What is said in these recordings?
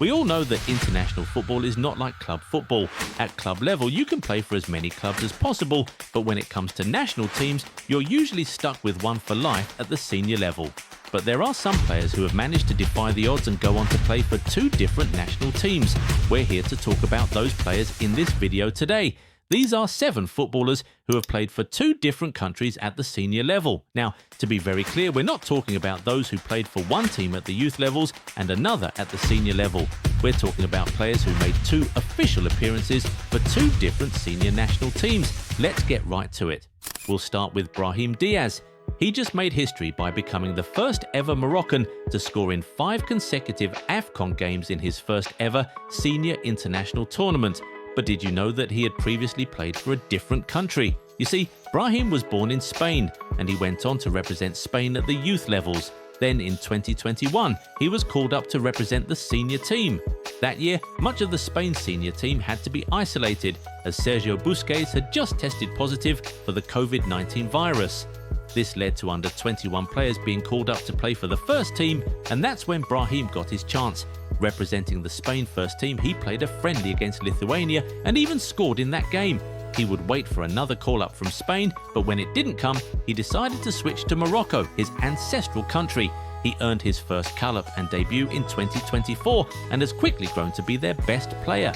We all know that international football is not like club football. At club level, you can play for as many clubs as possible, but when it comes to national teams, you're usually stuck with one for life at the senior level. But there are some players who have managed to defy the odds and go on to play for two different national teams. We're here to talk about those players in this video today. These are 7 footballers who have played for 2 different countries at the senior level. Now, to be very clear, we're not talking about those who played for one team at the youth levels and another at the senior level. We're talking about players who made 2 official appearances for 2 different senior national teams. Let's get right to it. We'll start with Brahim Diaz. He just made history by becoming the first ever Moroccan to score in 5 consecutive AFCON games in his first ever senior international tournament. But did you know that he had previously played for a different country? You see, Brahim was born in Spain and he went on to represent Spain at the youth levels. Then in 2021, he was called up to represent the senior team. That year, much of the Spain senior team had to be isolated as Sergio Busquets had just tested positive for the COVID-19 virus. This led to under 21 players being called up to play for the first team, and that's when Brahim got his chance. Representing the Spain first team, he played a friendly against Lithuania and even scored in that game. He would wait for another call-up from Spain, but when it didn't come, he decided to switch to Morocco, his ancestral country. He earned his first call-up and debut in 2024 and has quickly grown to be their best player.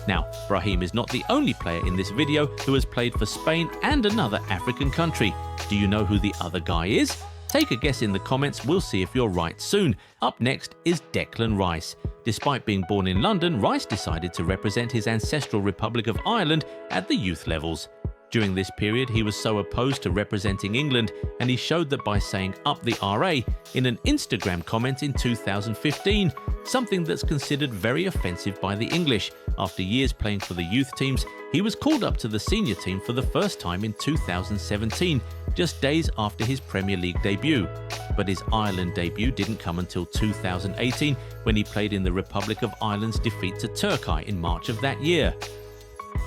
Now, Brahim is not the only player in this video who has played for Spain and another African country. Do you know who the other guy is? Take a guess in the comments, we'll see if you're right soon. Up next is Declan Rice. Despite being born in London, Rice decided to represent his ancestral Republic of Ireland at the youth levels. During this period, he was so opposed to representing England, and he showed that by saying "up the RA" in an Instagram comment in 2015, something that's considered very offensive by the English. After years playing for the youth teams, he was called up to the senior team for the first time in 2017, just days after his Premier League debut. But his Ireland debut didn't come until 2018, when he played in the Republic of Ireland's defeat to Turkey in March of that year.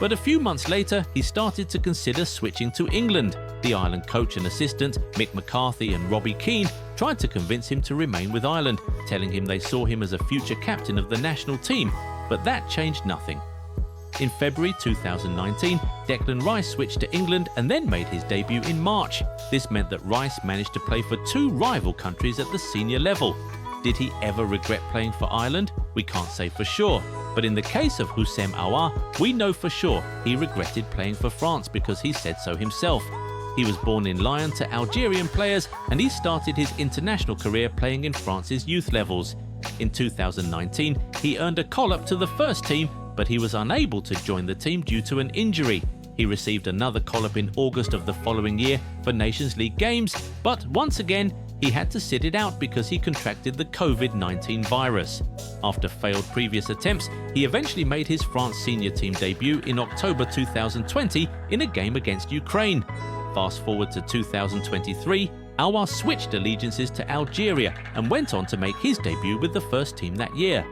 But a few months later, he started to consider switching to England. The Ireland coach and assistant, Mick McCarthy and Robbie Keane, tried to convince him to remain with Ireland, telling him they saw him as a future captain of the national team, but that changed nothing. In February 2019, Declan Rice switched to England and then made his debut in March. This meant that Rice managed to play for 2 rival countries at the senior level. Did he ever regret playing for Ireland? We can't say for sure. But in the case of Houssem Aouar, we know for sure he regretted playing for France because he said so himself. He was born in Lyon to Algerian players and he started his international career playing in France's youth levels. In 2019, he earned a call-up to the first team, but he was unable to join the team due to an injury. He received another call-up in August of the following year for Nations League games, but once again, he had to sit it out because he contracted the COVID-19 virus. After failed previous attempts, he eventually made his France senior team debut in October 2020 in a game against Ukraine. Fast forward to 2023, Aouar switched allegiances to Algeria and went on to make his debut with the first team that year.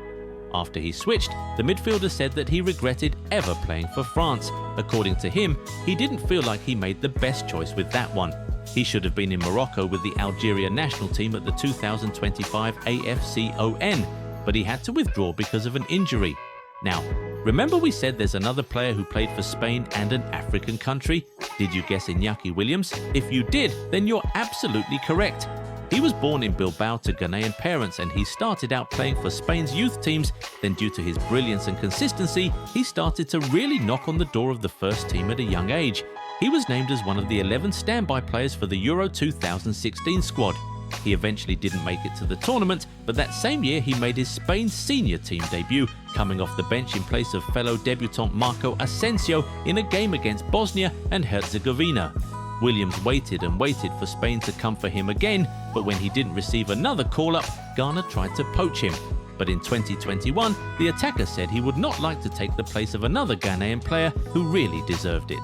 After he switched, the midfielder said that he regretted ever playing for France. According to him, he didn't feel like he made the best choice with that one. He should have been in Morocco with the Algeria national team at the 2025 AFCON, but he had to withdraw because of an injury. Now, remember we said there's another player who played for Spain and an African country? Did you guess Inaki Williams? If you did, then you're absolutely correct. He was born in Bilbao to Ghanaian parents and he started out playing for Spain's youth teams. Then due to his brilliance and consistency, he started to really knock on the door of the first team at a young age. He was named as one of the 11 standby players for the Euro 2016 squad. He eventually didn't make it to the tournament, but that same year he made his Spain senior team debut, coming off the bench in place of fellow debutant Marco Asensio in a game against Bosnia and Herzegovina. Williams waited and waited for Spain to come for him again, but when he didn't receive another call-up, Ghana tried to poach him. But in 2021, the attacker said he would not like to take the place of another Ghanaian player who really deserved it.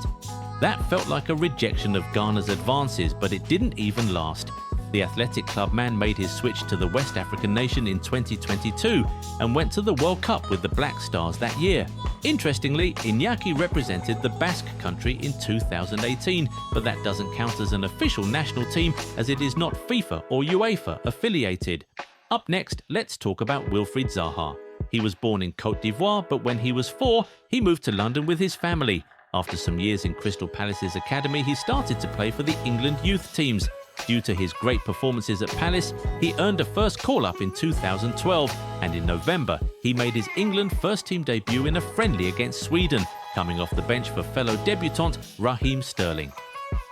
That felt like a rejection of Ghana's advances, but it didn't even last. The Athletic Club man made his switch to the West African nation in 2022 and went to the World Cup with the Black Stars that year. Interestingly, Inaki represented the Basque country in 2018, but that doesn't count as an official national team as it is not FIFA or UEFA affiliated. Up next, let's talk about Wilfried Zaha. He was born in Côte d'Ivoire, but when he was 4, he moved to London with his family. After some years in Crystal Palace's academy, he started to play for the England youth teams. Due to his great performances at Palace, he earned a first call-up in 2012, and in November, he made his England first-team debut in a friendly against Sweden, coming off the bench for fellow debutant Raheem Sterling.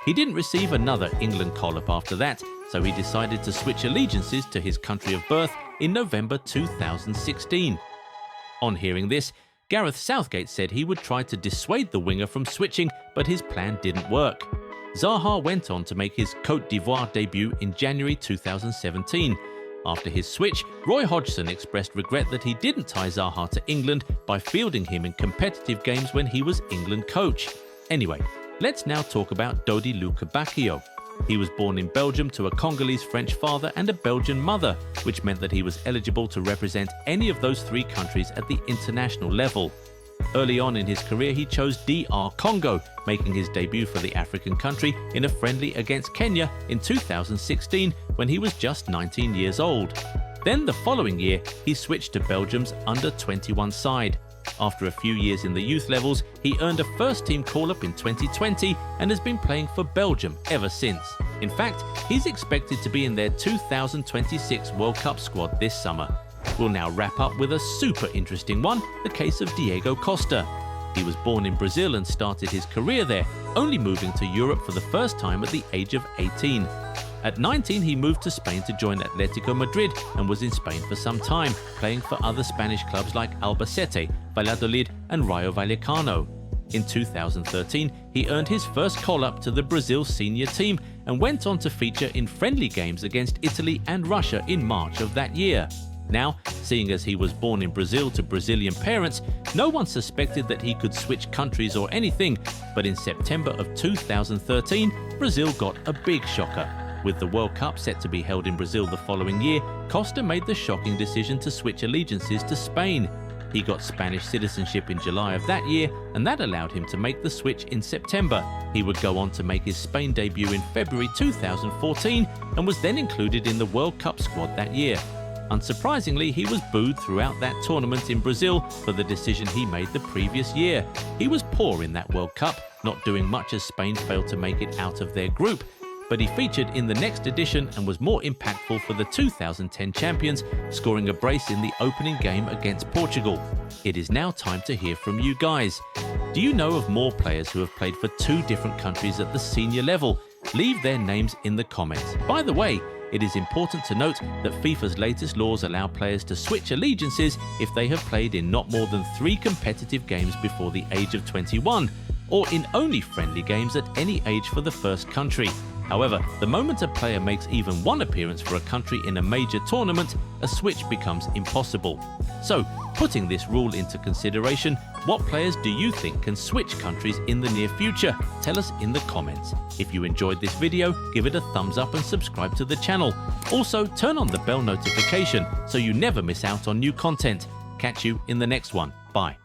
He didn't receive another England call-up after that, so he decided to switch allegiances to his country of birth in November 2016. On hearing this, Gareth Southgate said he would try to dissuade the winger from switching, but his plan didn't work. Zaha went on to make his Côte d'Ivoire debut in January 2017. After his switch, Roy Hodgson expressed regret that he didn't tie Zaha to England by fielding him in competitive games when he was England coach. Anyway, let's now talk about Dodi Lukebakio. He was born in Belgium to a Congolese French father and a Belgian mother, which meant that he was eligible to represent any of those 3 countries at the international level. Early on in his career, he chose DR Congo, making his debut for the African country in a friendly against Kenya in 2016 when he was just 19 years old. Then the following year, he switched to Belgium's under-21 side. After a few years in the youth levels, he earned a first-team call-up in 2020 and has been playing for Belgium ever since. In fact, he's expected to be in their 2026 World Cup squad this summer. We'll now wrap up with a super interesting one, the case of Diego Costa. He was born in Brazil and started his career there, only moving to Europe for the first time at the age of 18. At 19, he moved to Spain to join Atletico Madrid and was in Spain for some time, playing for other Spanish clubs like Albacete, Valladolid and Rayo Vallecano. In 2013, he earned his first call-up to the Brazil senior team and went on to feature in friendly games against Italy and Russia in March of that year. Now, seeing as he was born in Brazil to Brazilian parents, no one suspected that he could switch countries or anything, but in September of 2013, Brazil got a big shocker. With the World Cup set to be held in Brazil the following year, Costa made the shocking decision to switch allegiances to Spain. He got Spanish citizenship in July of that year, and that allowed him to make the switch in September. He would go on to make his Spain debut in February 2014 and was then included in the World Cup squad that year. Unsurprisingly, he was booed throughout that tournament in Brazil for the decision he made the previous year. He was poor in that World Cup, not doing much as Spain failed to make it out of their group. But he featured in the next edition and was more impactful for the 2010 champions, scoring a brace in the opening game against Portugal. It is now time to hear from you guys. Do you know of more players who have played for 2 different countries at the senior level? Leave their names in the comments. By the way, it is important to note that FIFA's latest laws allow players to switch allegiances if they have played in not more than 3 competitive games before the age of 21, or in only friendly games at any age for the first country. However, the moment a player makes even 1 appearance for a country in a major tournament, a switch becomes impossible. So, putting this rule into consideration, what players do you think can switch countries in the near future? Tell us in the comments. If you enjoyed this video, give it a thumbs up and subscribe to the channel. Also, turn on the bell notification so you never miss out on new content. Catch you in the next one. Bye.